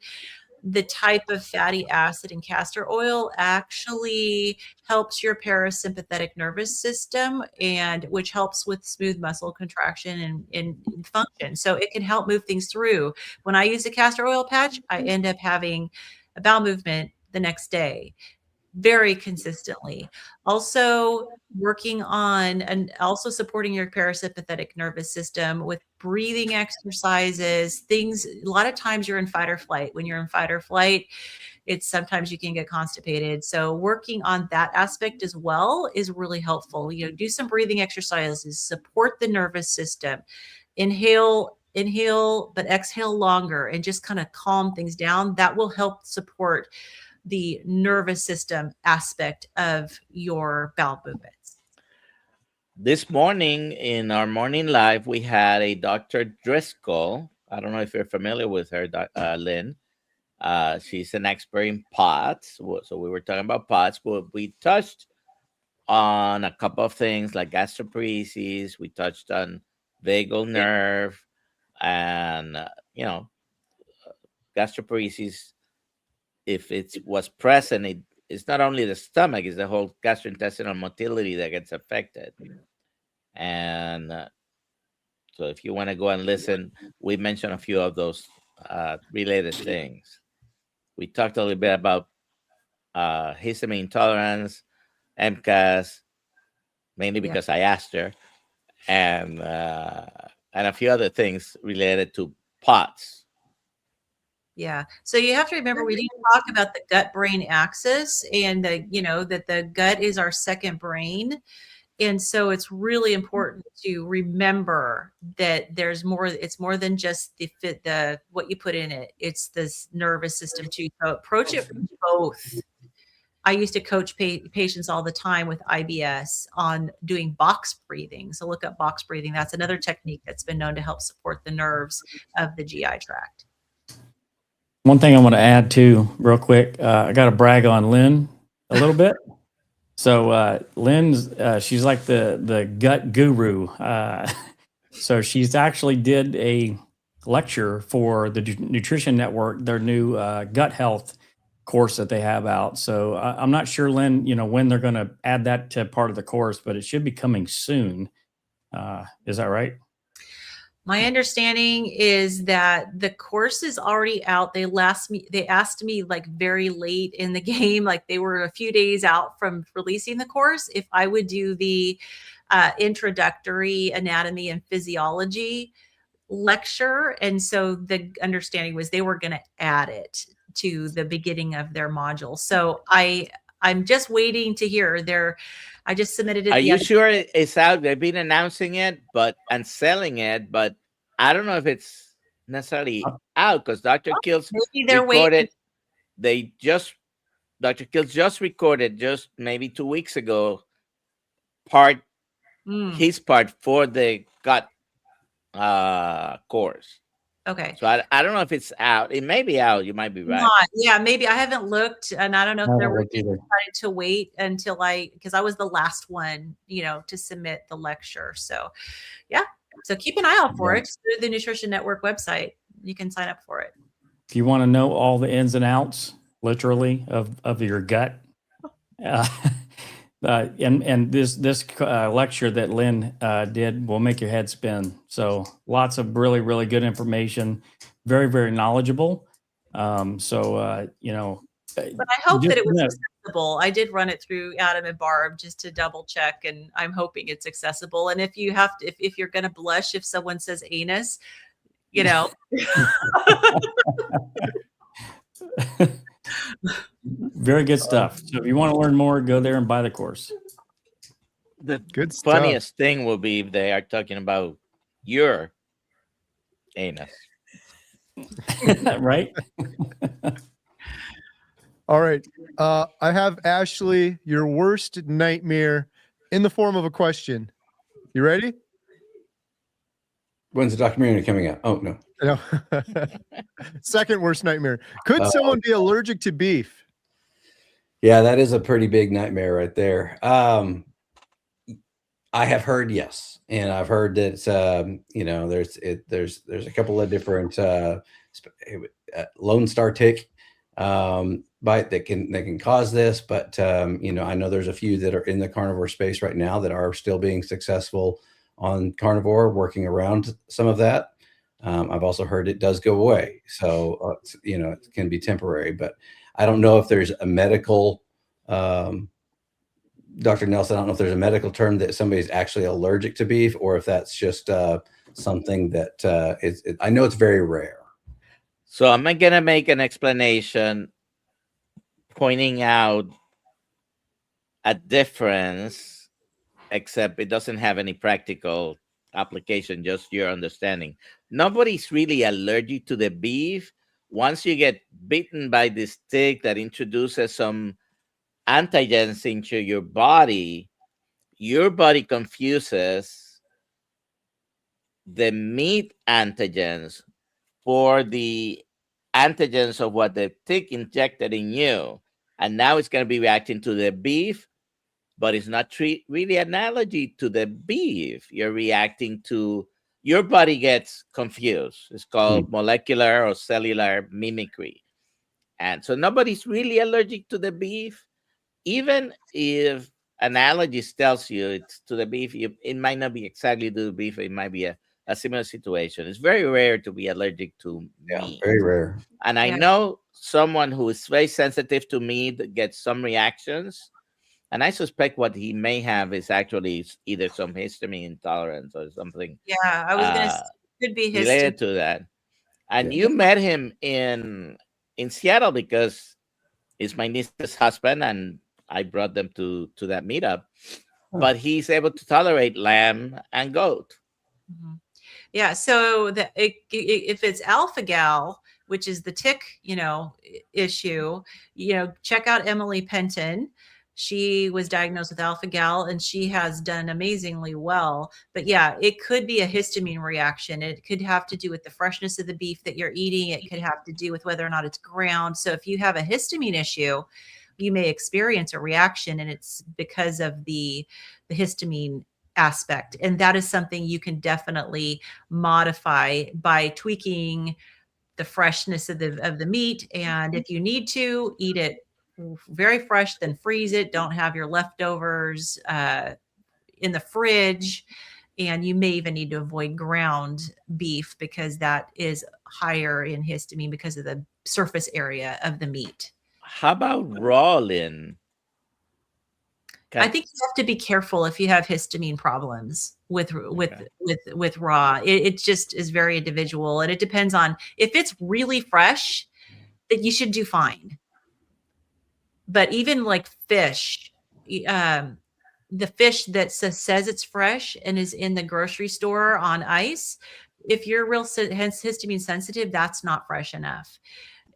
The type of fatty acid in castor oil actually helps your parasympathetic nervous system, and which helps with smooth muscle contraction and function. So it can help move things through. When I use a castor oil patch, I end up having a bowel movement the next day very consistently. Also working on and also supporting your parasympathetic nervous system with breathing exercises, things. A lot of times you're in fight or flight. When you're in fight or flight, sometimes you can get constipated. So working on that aspect as well is really helpful. Do some breathing exercises, support the nervous system, inhale, but exhale longer and just kind of calm things down. That will help support the nervous system aspect of your bowel movements. This morning in our morning live, we had a Dr. Driscoll, I don't know if you're familiar with her, Lynn. She's an expert in POTS. So we were talking about POTS, but we touched on a couple of things like gastroparesis. We touched on vagal nerve, and gastroparesis. If it was present, it's not only the stomach; it's the whole gastrointestinal motility that gets affected. And so, if you want to go and listen, we mentioned a few of those related things. We talked a little bit about histamine intolerance, MCAS, mainly because I asked her, and a few other things related to POTS. Yeah. So you have to remember we didn't talk about the gut-brain axis, and that the gut is our second brain. And so it's really important to remember that there's more. It's more than just the what you put in it. It's this nervous system too. So approach it from both. I used to coach patients all the time with IBS on doing box breathing. So look up box breathing. That's another technique that's been known to help support the nerves of the GI tract. One thing I want to add too, real quick, I got to brag on Lynn a little bit. So Lynn's, she's like the gut guru. So she's actually did a lecture for the Nutrition Network, their new gut health course that they have out. So I'm not sure, Lynn, when they're going to add that to part of the course, but it should be coming soon. Is that right? My understanding is that the course is already out. They asked me like very late in the game, like they were a few days out from releasing the course, if I would do the introductory anatomy and physiology lecture. And so the understanding was they were going to add it to the beginning of their module. So I'm just waiting to hear. I just submitted it. Are you sure it's out? They've been announcing it, and selling it, but I don't know if it's necessarily out because Dr. Kills recorded. Dr. Kills just recorded just maybe 2 weeks ago his part for the gut course. Okay. So I don't know if it's out. It may be out. You might be right. Yeah, maybe. I haven't looked, and I don't know if they're decided to wait until because I was the last one, to submit the lecture. So, yeah. So keep an eye out for it through the Nutrition Network website. You can sign up for it. If you want to know all the ins and outs, literally, of your gut, and this lecture that Lynn did will make your head spin. So lots of really, really good information, very, very knowledgeable. But I hope that it was accessible. I did run it through Adam and Barb just to double check, and I'm hoping it's accessible. And if you're going to blush if someone says anus, Very good stuff. So if you want to learn more, go there and buy the course. The funniest thing will be if they are talking about your anus. Right? All right. I have, Ashley, your worst nightmare in the form of a question. You ready? When's the documentary coming out? Oh, no. No. Second worst nightmare. Could someone be allergic to beef? Yeah, that is a pretty big nightmare right there. I have heard yes, and I've heard that there's a couple of different Lone Star tick bite that can cause this, but I know there's a few that are in the carnivore space right now that are still being successful on carnivore, working around some of that. I've also heard it does go away, so it can be temporary, but I don't know if there's a medical Dr. Nelson, I don't know if there's a medical term that somebody's actually allergic to beef, or if that's just something that I know it's very rare. So I'm going to make an explanation pointing out a difference, except it doesn't have any practical application, just your understanding. Nobody's really allergic to the beef. Once you get bitten by this tick that introduces some antigens into your body confuses the meat antigens for the antigens of what the tick injected in you. And now it's going to be reacting to the beef, but it's not really an allergy to the beef. You're reacting to, your body gets confused. It's called molecular or cellular mimicry. And so nobody's really allergic to the beef. Even if an allergist tells you it's to the beef, it might not be exactly to the beef. It might be a similar situation. It's very rare to be allergic to meat. Very rare. And I know someone who is very sensitive to meat gets some reactions. And I suspect what he may have is actually either some histamine intolerance or something. Yeah, I was going to say could be related histamine. to that. And you met him in Seattle because he's my niece's husband, and I brought them to that meetup. But he's able to tolerate lamb and goat. Mm-hmm. Yeah, so if it's alpha-gal, which is the tick, issue, check out Emily Penton. She was diagnosed with alpha-gal and she has done amazingly well. But yeah, it could be a histamine reaction. It could have to do with the freshness of the beef that you're eating. It could have to do with whether or not it's ground. So if you have a histamine issue, you may experience a reaction, and it's because of the histamine aspect. And that is something you can definitely modify by tweaking the freshness of the meat. And if you need to eat it very fresh, then freeze it. Don't have your leftovers in the fridge. And you may even need to avoid ground beef because that is higher in histamine because of the surface area of the meat. How about raw, Lynn? I think you have to be careful if you have histamine problems with raw. It just is very individual, and it depends on if it's really fresh, that you should do fine. But even like fish, the fish that says it's fresh and is in the grocery store on ice, if you're real histamine sensitive, that's not fresh enough.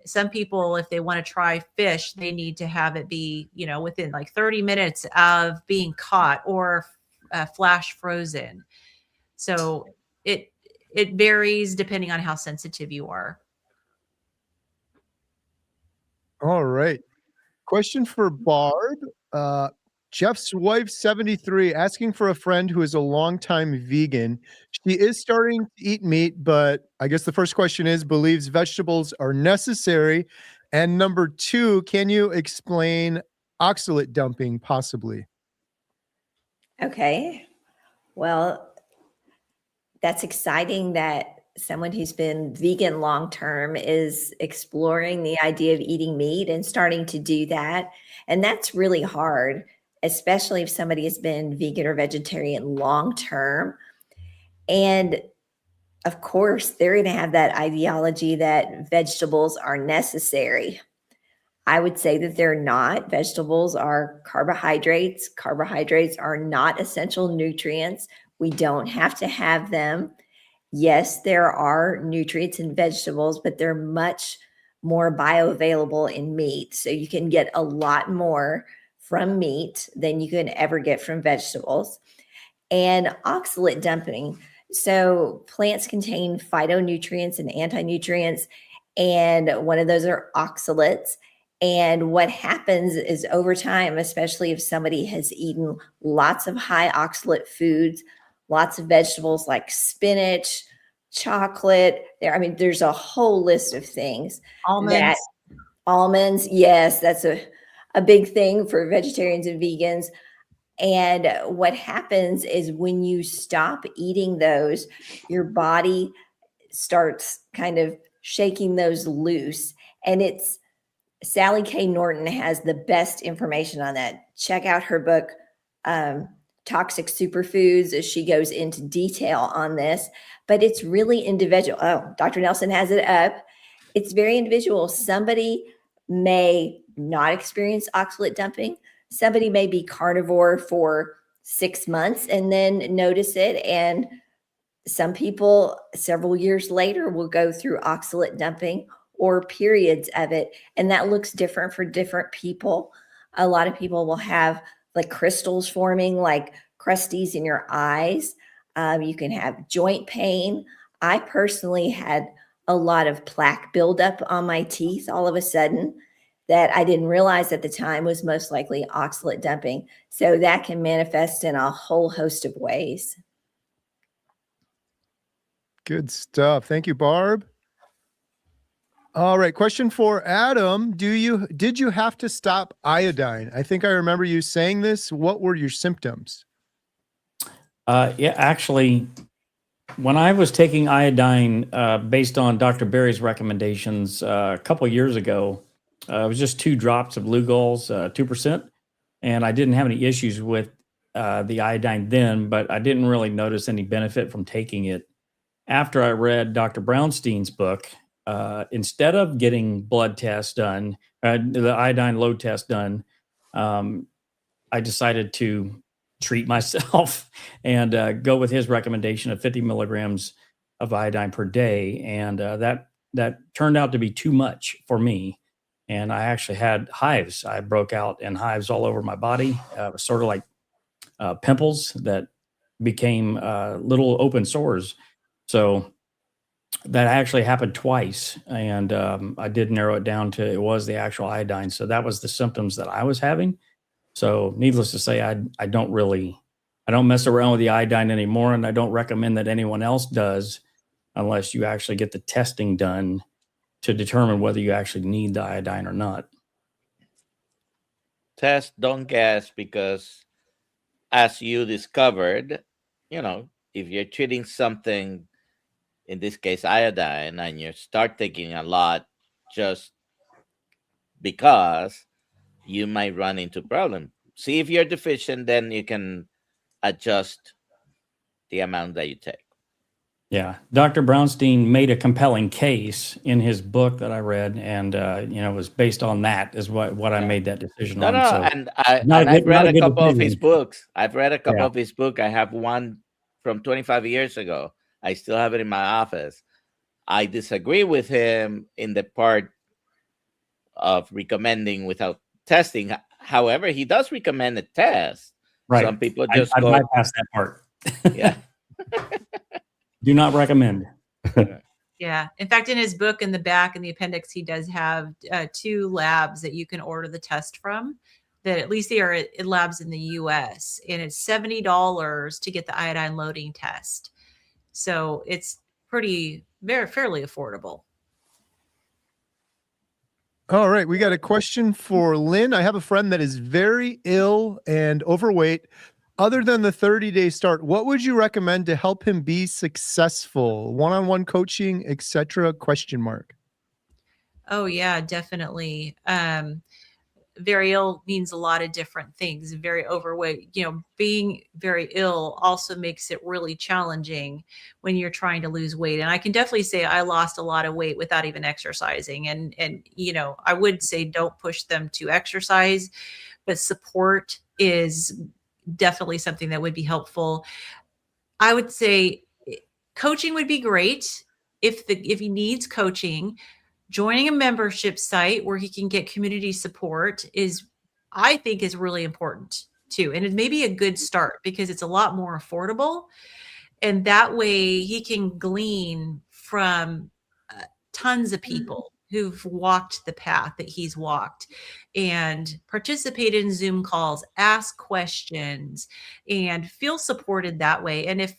Some people, if they want to try fish, they need to have it be, within like 30 minutes of being caught or flash frozen. So it varies depending on how sensitive you are. All right. Question for Barb. Jeff's wife, 73, asking for a friend who is a longtime vegan. She is starting to eat meat, but I guess the first question is, believes vegetables are necessary. And number 2, can you explain oxalate dumping possibly? Okay. Well, that's exciting that someone who's been vegan long-term is exploring the idea of eating meat and starting to do that. And that's really hard, especially if somebody has been vegan or vegetarian long-term. And of course, they're going to have that ideology that vegetables are necessary. I would say that they're not. Vegetables are carbohydrates. Carbohydrates are not essential nutrients. We don't have to have them. Yes, there are nutrients in vegetables, but they're much more bioavailable in meat. So you can get a lot more from meat than you can ever get from vegetables. And oxalate dumping. So plants contain phytonutrients and anti-nutrients, and one of those are oxalates. And what happens is over time, especially if somebody has eaten lots of high oxalate foods, lots of vegetables like spinach, chocolate, there's a whole list of things. Almonds, yes, that's a big thing for vegetarians and vegans. And what happens is when you stop eating those, your body starts kind of shaking those loose. And it's Sally K. Norton has the best information on that. Check out her book, Toxic Superfoods, as she goes into detail on this. But it's really individual. Oh, Dr. Nelson has it up. It's very individual. Somebody may not experience oxalate dumping. Somebody may be carnivore for 6 months and then notice it. And some people several years later will go through oxalate dumping or periods of it. And that looks different for different people. A lot of people will have like crystals forming, like crusties in your eyes. You can have joint pain. I personally had a lot of plaque buildup on my teeth all of a sudden that I didn't realize at the time was most likely oxalate dumping. So that can manifest in a whole host of ways. Good stuff. Thank you, Barb. All right. Question for Adam. Did you have to stop iodine? I think I remember you saying this. What were your symptoms? Yeah, actually, when I was taking iodine based on Dr. Berry's recommendations a couple years ago, it was just 2 drops of Lugol's, 2%. And I didn't have any issues with the iodine then, but I didn't really notice any benefit from taking it. After I read Dr. Brownstein's book, instead of getting blood tests done, the iodine load test done, I decided to treat myself and go with his recommendation of 50 milligrams of iodine per day. And that turned out to be too much for me. And I actually had hives. I broke out in hives all over my body, sort of like pimples that became little open sores. So that actually happened twice. And I did narrow it down to it was the actual iodine. So that was the symptoms that I was having. So needless to say, I don't mess around with the iodine anymore. And I don't recommend that anyone else does unless you actually get the testing done to determine whether you actually need the iodine or not. Test, don't guess, because as you discovered, if you're treating something, in this case iodine, and you start taking a lot just because, you might run into problem. See if you're deficient, then you can adjust the amount that you take. Yeah, Dr. Brownstein made a compelling case in his book that I read, and it was based on that is what I made that decision on. So And I've read a couple of his books. I've read a couple of his book. I have one from 25 years ago. I still have it in my office. I disagree with him in the part of recommending without testing. However, he does recommend a test. Right. Some people just I go bypass that part. Yeah. Do not recommend. Yeah. In fact, in his book, in the back, in the appendix, he does have 2 labs that you can order the test from. That at least they are at labs in the U.S. and it's $70 to get the iodine loading test. So it's fairly affordable. All right. We got a question for Lynn. I have a friend that is very ill and overweight. Other than the 30-day start, what would you recommend to help him be successful? One-on-one coaching, etc.? ? Oh yeah, definitely. Very ill means a lot of different things. Very overweight, being very ill also makes it really challenging when you're trying to lose weight. And I can definitely say I lost a lot of weight without even exercising. And I would say don't push them to exercise, but support is definitely something that would be helpful. I would say coaching would be great if he needs coaching. Joining a membership site where he can get community support I think is really important too. And it may be a good start because it's a lot more affordable. And that way he can glean from tons of people who've walked the path that he's walked and participate in Zoom calls, ask questions, and feel supported that way. And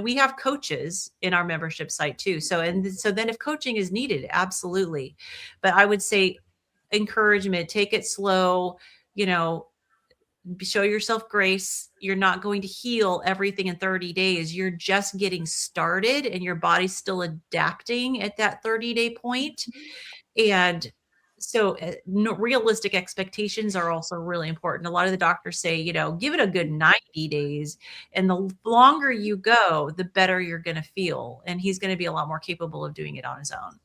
we have coaches in our membership site too. So then if coaching is needed, absolutely. But I would say encouragement, take it slow, show yourself grace. You're not going to heal everything in 30 days. You're just getting started and your body's still adapting at that 30-day point. And so realistic expectations are also really important. A lot of the doctors say, give it a good 90 days. And the longer you go, the better you're going to feel. And he's going to be a lot more capable of doing it on his own.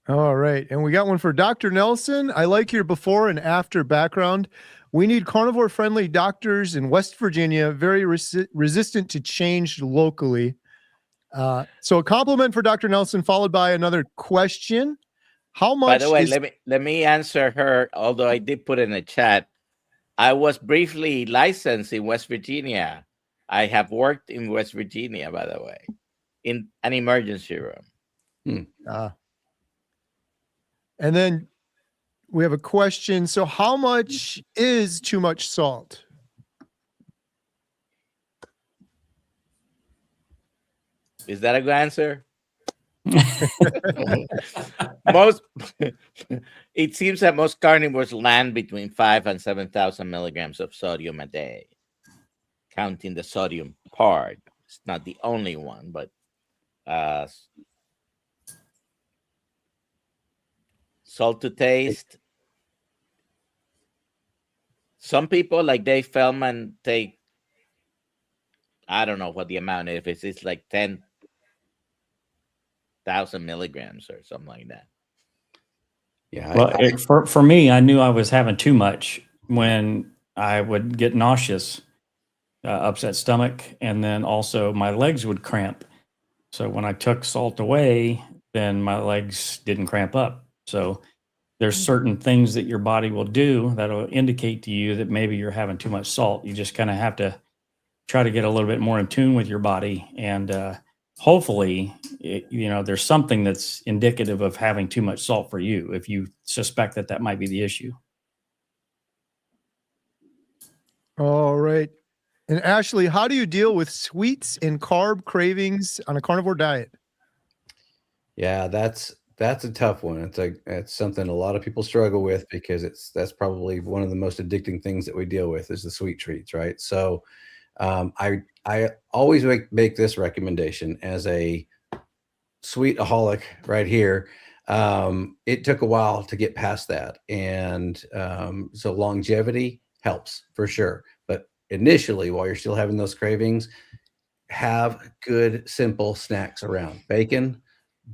All right. And we got one for Dr. Nelson. I like your before and after background. We need carnivore-friendly doctors in West Virginia, very resistant to change locally. So a compliment for Dr. Nelson, followed by another question. How much? By the way, let me answer her, although I did put in the chat. I was briefly licensed in West Virginia. I have worked in West Virginia, by the way. in an emergency room. And then we have a question. So how much is too much salt? Is that a good answer? Most it seems that most carnivores land between 5 and 7,000 milligrams of sodium a day, counting the sodium part. It's not the only one, but salt to taste. Some people like Dave Feldman take, I don't know what the amount is. It's like 10,000 milligrams or something like that. Yeah. Well, for me, I knew I was having too much when I would get nauseous, upset stomach, and then also my legs would cramp. So when I took salt away, then my legs didn't cramp up. So there's certain things that your body will do that'll indicate to you that maybe you're having too much salt. You just kind of have to try to get a little bit more in tune with your body, and hopefully, there's something that's indicative of having too much salt for you if you suspect that that might be the issue. All right. And Ashley, how do you deal with sweets and carb cravings on a carnivore diet? Yeah, that's a tough one. It's something a lot of people struggle with because that's probably one of the most addicting things that we deal with is the sweet treats, right? So I always make this recommendation as a sweetaholic right here. It took a while to get past that, and so longevity helps for sure. But initially, while you're still having those cravings, have good simple snacks around. Bacon,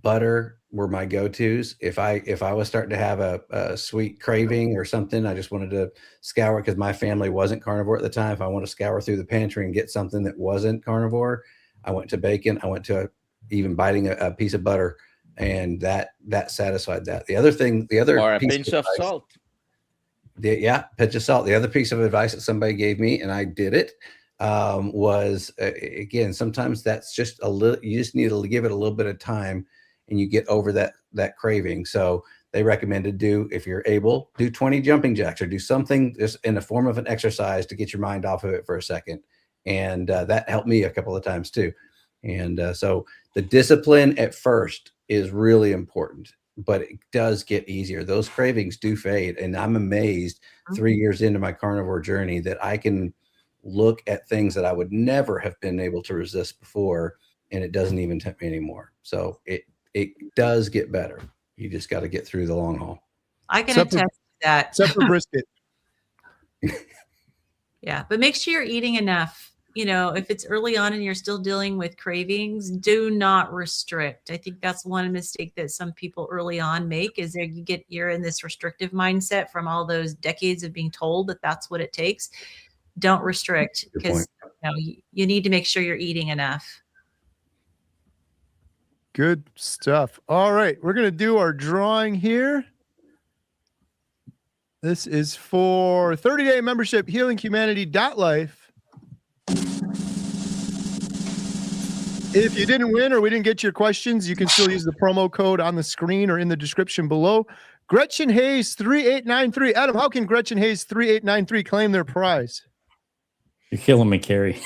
butter were my go-tos. If I was starting to have a sweet craving or something, I just wanted to scour, because my family wasn't carnivore at the time. If I want to scour through the pantry and get something that wasn't carnivore, I went to bacon. I went to even biting a piece of butter, and that satisfied that. The other Or a piece pinch of salt. Pinch of salt. The other piece of advice that somebody gave me, and I did it, was again, sometimes that's just a little, you just need to give it a little bit of time and you get over that craving. So they recommended if you're able, do 20 jumping jacks or do something just in the form of an exercise to get your mind off of it for a second. And that helped me a couple of times too. And so the discipline at first is really important, but it does get easier. Those cravings do fade. And I'm amazed 3 years into my carnivore journey that I can look at things that I would never have been able to resist before, and it doesn't even tempt me anymore. So it does get better. You just got to get through the long haul. I can attest to that. Except for brisket. Yeah, but make sure you're eating enough. If it's early on and you're still dealing with cravings, do not restrict. I think that's one mistake that some people early on make, is you're in this restrictive mindset from all those decades of being told that that's what it takes. Don't restrict, because you need to make sure you're eating enough. Good stuff. All right, we're going to do our drawing here. This is for 30-day membership, healinghumanity.life. If you didn't win or we didn't get your questions, you can still use the promo code on the screen or in the description below. Gretchen Hayes 3893. Adam, how can Gretchen Hayes 3893 claim their prize? You're killing me, Carrie.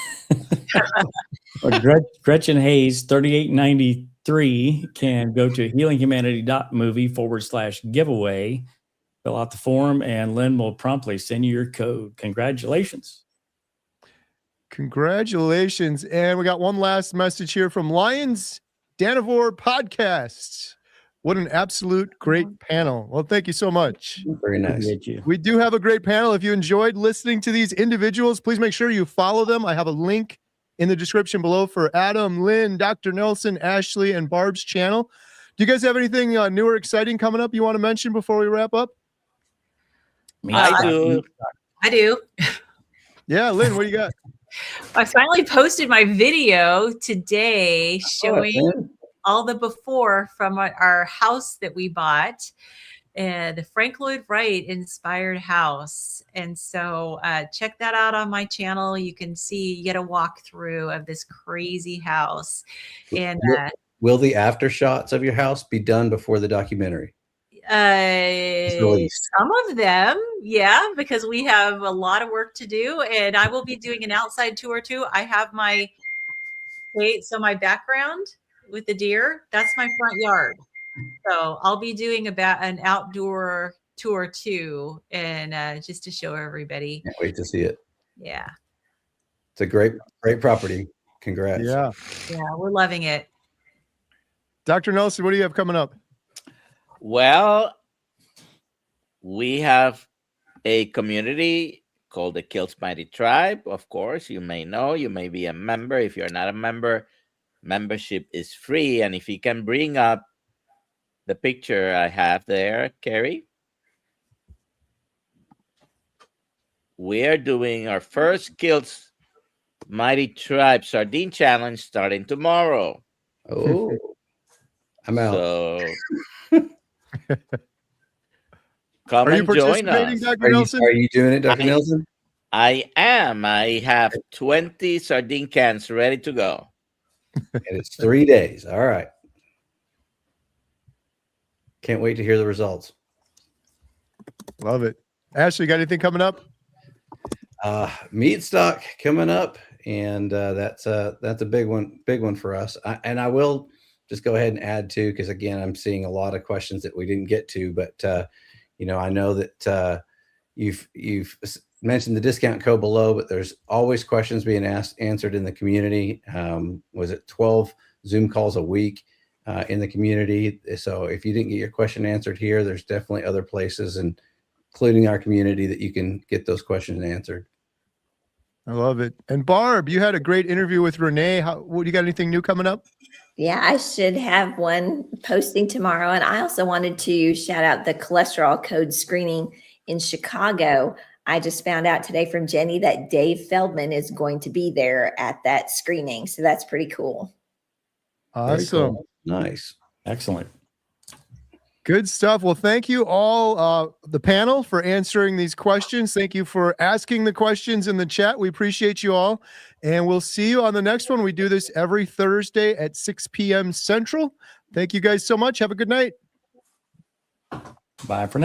Gretchen Hayes 3893 can go to healinghumanity.movie/giveaway, fill out the form, and Lynn will promptly send you your code. Congratulations. Congratulations. And we got one last message here from Lions Carnivore Podcast. What an absolute great panel. Well, thank you so much. Very nice. We do have a great panel. If you enjoyed listening to these individuals, please make sure you follow them. I have a link in the description below for Adam, Lynn, Dr. Nelson, Ashley, and Barb's channel. Do you guys have anything new or exciting coming up you want to mention before we wrap up? I do. Yeah, Lynn, what do you got? I finally posted my video today showing all the before from our house that we bought. and the Frank Lloyd Wright inspired house. And so check that out on my channel. You can see, you get a walkthrough of this crazy house. And Will the after shots of your house be done before the documentary? Released? Some of them, yeah, because we have a lot of work to do, and I will be doing an outside tour too. I have my my background with the deer, that's my front yard. So I'll be doing an outdoor tour too, and just to show everybody. Can't wait to see it. Yeah. It's a great property. Congrats. Yeah. Yeah, we're loving it. Dr. Nelson, what do you have coming up? Well, we have a community called the Kills Mighty Tribe. Of course, you may know, you may be a member. If you're not a member, membership is free. And if you can bring up the picture I have there, Carrie, we are doing our first Kills Mighty Tribe Sardine Challenge starting tomorrow. Oh, I'm out. So come Are you and join participating, us. Dr. Nelson? Are you doing it, Dr. Nelson? I am. I have 20 sardine cans ready to go. And it's 3 days. All right. Can't wait to hear the results. Love it. Ashley, got anything coming up? Meat stock coming up, and that's a big one for us. I will just go ahead and add too, because again, I'm seeing a lot of questions that we didn't get to, but I know that you've mentioned the discount code below, but there's always questions being answered in the community. Was it 12 Zoom calls a week in the community? So if you didn't get your question answered here, there's definitely other places, and including our community, that you can get those questions answered. I love it. And Barb, you had a great interview with Renee. What, you got anything new coming up? Yeah, I should have one posting tomorrow. And I also wanted to shout out the cholesterol code screening in Chicago. I just found out today from Jenny that Dave Feldman is going to be there at that screening. So that's pretty cool. Awesome. Cool. Nice. Excellent. Good stuff. Well, thank you all, the panel, for answering these questions. Thank you for asking the questions in the chat. We appreciate you all. And we'll see you on the next one. We do this every Thursday at 6 p.m. Central. Thank you guys so much. Have a good night. Bye for now.